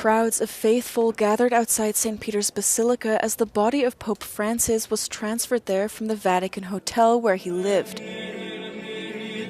Crowds of faithful gathered outside St. Peter's Basilica as the body of Pope Francis was transferred there from the Vatican Hotel where he lived.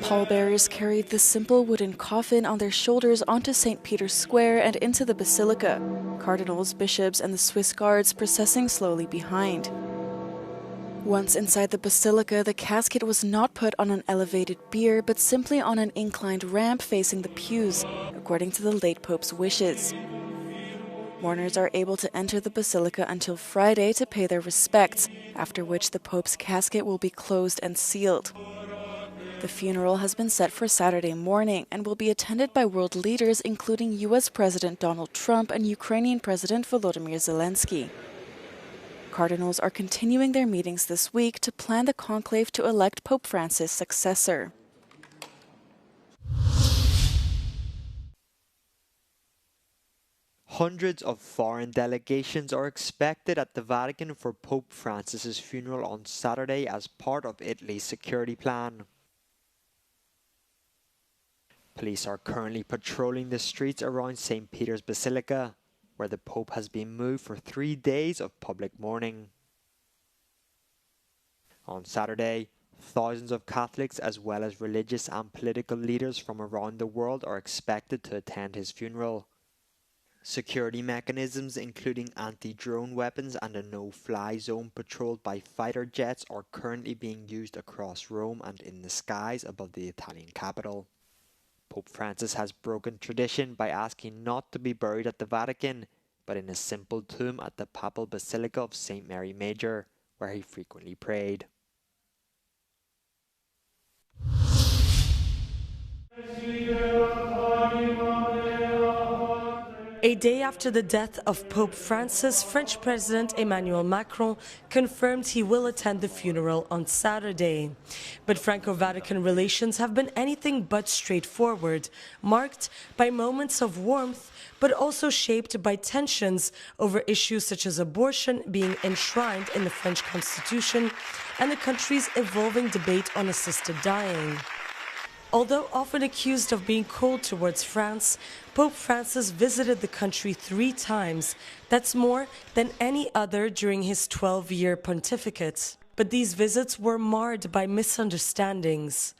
Pallbearers carried the simple wooden coffin on their shoulders onto St. Peter's Square and into the basilica, cardinals, bishops, and the Swiss guards processing slowly behind. Once inside the basilica, the casket was not put on an elevated bier, but simply on an inclined ramp facing the pews, according to the late Pope's wishes. Mourners are able to enter the basilica until Friday to pay their respects, after which the Pope's casket will be closed and sealed. The funeral has been set for Saturday morning and will be attended by world leaders including U.S. President Donald Trump and Ukrainian President Volodymyr Zelensky. Cardinals are continuing their meetings this week to plan the conclave to elect Pope Francis' successor. Hundreds of foreign delegations are expected at the Vatican for Pope Francis' funeral on Saturday as part of Italy's security plan. Police are currently patrolling the streets around St. Peter's Basilica, where the Pope has been moved for 3 days of public mourning. On Saturday, thousands of Catholics as well as religious and political leaders from around the world are expected to attend his funeral. Security mechanisms including anti-drone weapons and a no-fly zone patrolled by fighter jets are currently being used across Rome and in the skies above the Italian capital. Pope Francis has broken tradition by asking not to be buried at the Vatican, but in a simple tomb at the Papal Basilica of St. Mary Major, where he frequently prayed. A day after the death of Pope Francis, French President Emmanuel Macron confirmed he will attend the funeral on Saturday. But Franco-Vatican relations have been anything but straightforward, marked by moments of warmth, but also shaped by tensions over issues such as abortion being enshrined in the French constitution and the country's evolving debate on assisted dying. Although often accused of being cold towards France, Pope Francis visited the country 3 times. That's more than any other during his 12-year pontificate. But these visits were marred by misunderstandings.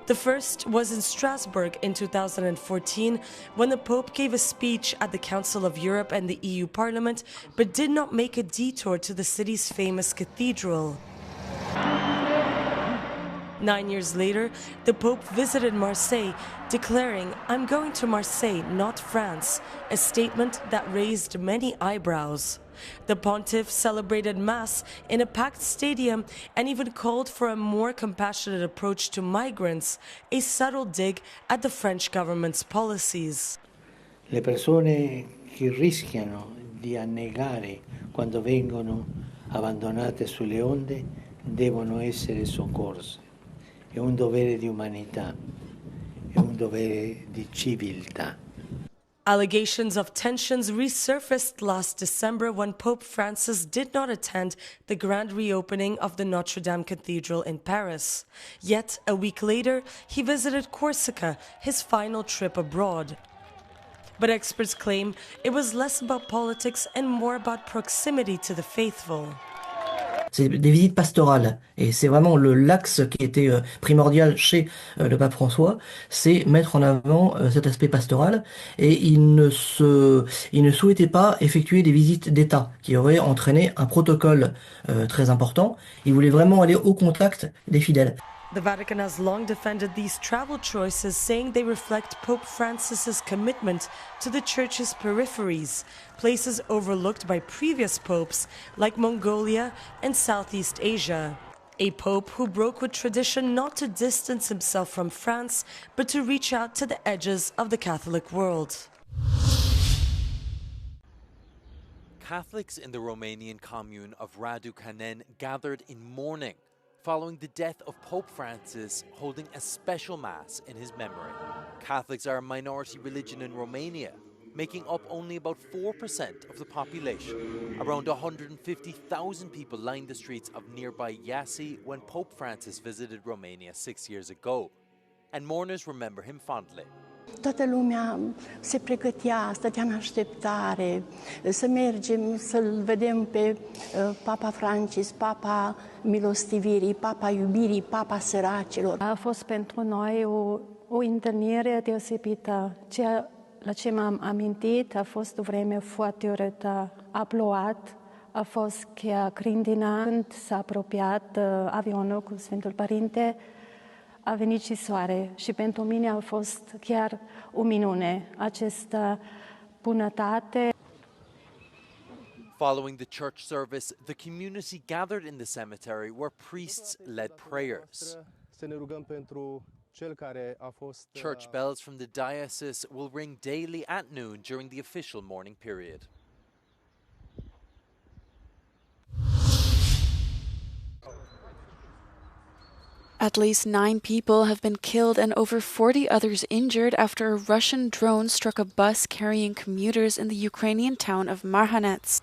The first was in Strasbourg in 2014, when the Pope gave a speech at the Council of Europe and the EU Parliament, but did not make a detour to the city's famous cathedral. 9 years later, the Pope visited Marseille, declaring, "I'm going to Marseille, not France," a statement that raised many eyebrows. The pontiff celebrated Mass in a packed stadium and even called for a more compassionate approach to migrants, a subtle dig at the French government's policies. Le persone che rischiano di annegare quando vengono abbandonate sulle onde devono essere soccorse. È un dovere di umanità, è un dovere di civiltà. Allegations of tensions resurfaced last December when Pope Francis did not attend the grand reopening of the Notre Dame Cathedral in Paris. Yet, a week later, he visited Corsica, his final trip abroad. But experts claim it was less about politics and more about proximity to the faithful. C'est des visites pastorales et c'est vraiment l'axe qui était primordial chez le pape François, c'est mettre en avant cet aspect pastoral et il ne souhaitait pas effectuer des visites d'État qui auraient entraîné un protocole très important. Il voulait vraiment aller au contact des fidèles. The Vatican has long defended these travel choices, saying they reflect Pope Francis's commitment to the Church's peripheries, places overlooked by previous popes like Mongolia and Southeast Asia. A pope who broke with tradition not to distance himself from France, but to reach out to the edges of the Catholic world. Catholics in the Romanian commune of Radu Canen gathered in mourning following the death of Pope Francis, holding a special Mass in his memory. Catholics are a minority religion in Romania, making up only about 4% of the population. Around 150,000 people lined the streets of nearby Iași when Pope Francis visited Romania 6 years ago, and mourners remember him fondly. Toată lumea se pregătea, stătea în așteptare, să mergem să-l vedem pe Papa Francis, Papa Milostivirii, Papa Iubirii, Papa Săracilor. A fost pentru noi o întâlnire deosebită. Ceea la ce m-am amintit a fost o vreme foarte urâtă. A plouat, a fost chiar grindina. Când s-a apropiat avionul cu Sfântul Părinte, a venit și soare și pentru mine a fost chiar o minune, această bunătate. Following the church service, the community gathered in the cemetery where priests led prayers. Church bells from the diocese will ring daily at noon during the official morning period. At least 9 people have been killed and over 40 others injured after a Russian drone struck a bus carrying commuters in the Ukrainian town of Marhanets.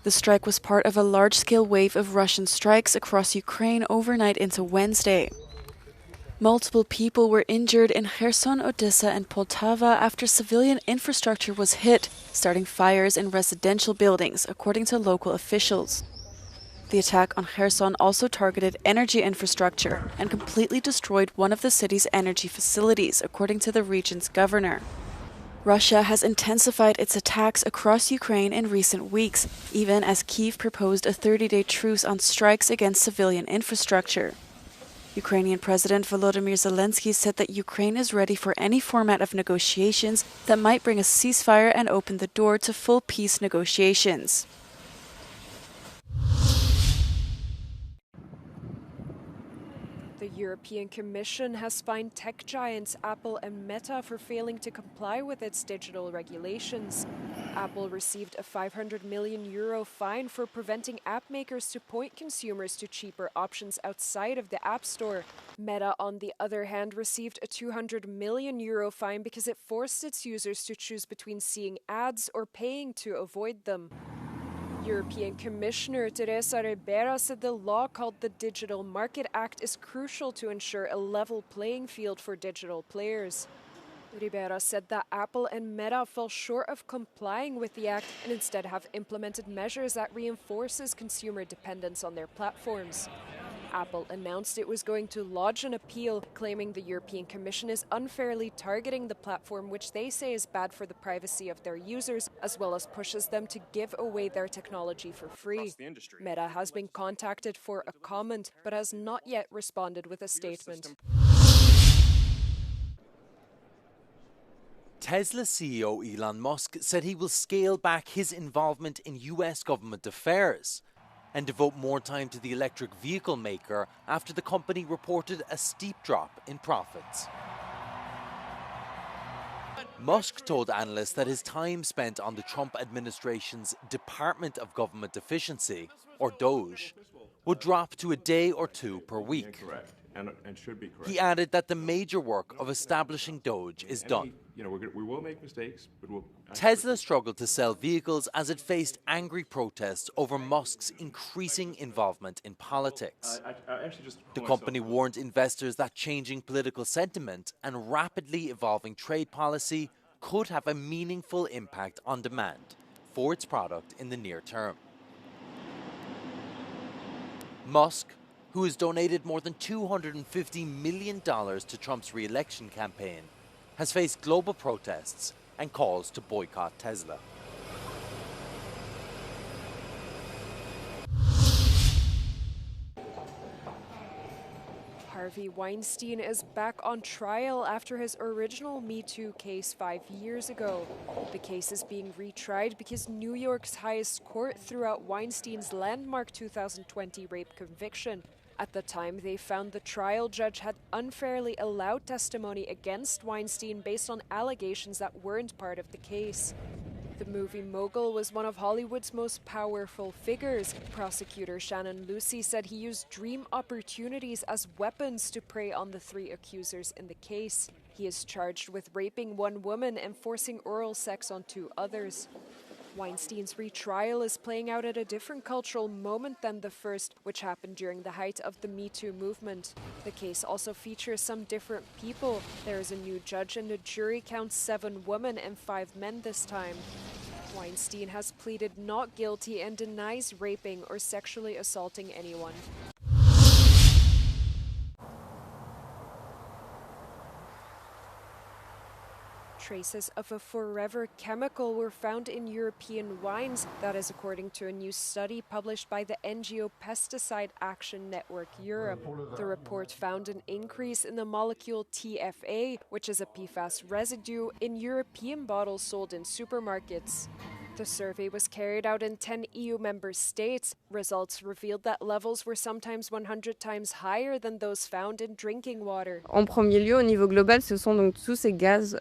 The strike was part of a large-scale wave of Russian strikes across Ukraine overnight into Wednesday. Multiple people were injured in Kherson, Odessa and Poltava after civilian infrastructure was hit, starting fires in residential buildings, according to local officials. The attack on Kherson also targeted energy infrastructure and completely destroyed one of the city's energy facilities, according to the region's governor. Russia has intensified its attacks across Ukraine in recent weeks, even as Kyiv proposed a 30-day truce on strikes against civilian infrastructure. Ukrainian President Volodymyr Zelensky said that Ukraine is ready for any format of negotiations that might bring a ceasefire and open the door to full peace negotiations. The European Commission has fined tech giants Apple and Meta for failing to comply with its digital regulations. Apple received a €500 million fine for preventing app makers to point consumers to cheaper options outside of the App Store. Meta, on the other hand, received a €200 million fine because it forced its users to choose between seeing ads or paying to avoid them. European Commissioner Teresa Ribera said the law called the Digital Market Act is crucial to ensure a level playing field for digital players. Ribera said that Apple and Meta fell short of complying with the act and instead have implemented measures that reinforces consumer dependence on their platforms. Apple announced it was going to lodge an appeal, claiming the European Commission is unfairly targeting the platform, which they say is bad for the privacy of their users, as well as pushes them to give away their technology for free. Meta has been contacted for a comment, but has not yet responded with a statement. Tesla CEO Elon Musk said he will scale back his involvement in US government affairs and devote more time to the electric vehicle maker after the company reported a steep drop in profits. Musk told analysts that his time spent on the Trump administration's Department of Government Efficiency, or DOGE, would drop to a day or two per week. And should be correct. He added that the major work of establishing DOGE is done. We will make mistakes, but we'll... Tesla struggled to sell vehicles as it faced angry protests over Musk's increasing involvement in politics. The company warned investors that changing political sentiment and rapidly evolving trade policy could have a meaningful impact on demand for its product in the near term. Musk, who has donated more than $250 million to Trump's re-election campaign, has faced global protests and calls to boycott Tesla. Harvey Weinstein is back on trial after his original Me Too case 5 years ago. The case is being retried because New York's highest court threw out Weinstein's landmark 2020 rape conviction. At the time, they found the trial judge had unfairly allowed testimony against Weinstein based on allegations that weren't part of the case. The movie mogul was one of Hollywood's most powerful figures. Prosecutor Shannon Lucy said he used dream opportunities as weapons to prey on the 3 accusers in the case. He is charged with raping 1 woman and forcing oral sex on 2 others. Weinstein's retrial is playing out at a different cultural moment than the first, which happened during the height of the Me Too movement. The case also features some different people. There is a new judge and a jury counts 7 women and 5 men this time. Weinstein has pleaded not guilty and denies raping or sexually assaulting anyone. Traces of a forever chemical were found in European wines. That is according to a new study published by the NGO Pesticide Action Network Europe. The report found an increase in the molecule TFA, which is a PFAS residue, in European bottles sold in supermarkets. The survey was carried out in 10 EU member states. Results revealed that levels were sometimes 100 times higher than those found in drinking water. En premier lieu, au niveau global, ce sont donc tous ces gaz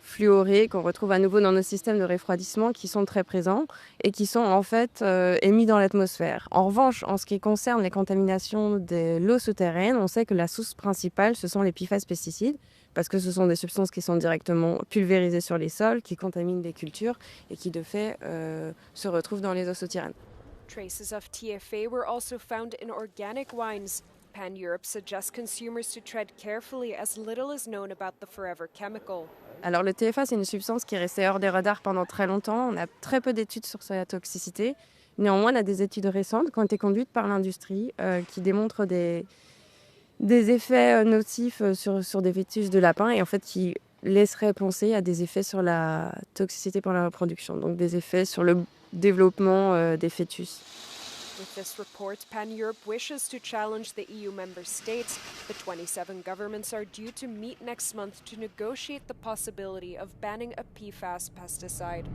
fluorés qu'on retrouve à nouveau dans nos systèmes de refroidissement qui sont très présents et qui sont en fait émis dans l'atmosphère. En revanche, en ce qui concerne les contaminations de l'eau souterraine, on sait que la source principale, ce sont les PFAS-pesticides, parce que ce sont des substances qui sont directement pulvérisées sur les sols, qui contaminent les cultures et qui, de fait, se retrouvent dans les eaux souterraines. Traces of TFA were also found in organic wines. Pan-Europe suggests consumers to tread carefully as little is known about the forever chemical. Alors le TFA, c'est une substance qui est restée hors des radars pendant très longtemps. On a très peu d'études sur sa toxicité. Néanmoins, on a des études récentes qui ont été conduites par l'industrie qui démontrent des effets nocifs sur des fœtus de lapins et en fait qui laisseraient penser à des effets sur la toxicité pour la reproduction, donc des effets sur le développement des fœtus. With this report, Pan-Europe wishes to challenge the EU member states. The 27 governments are due to meet next month to negotiate the possibility of banning a PFAS pesticide.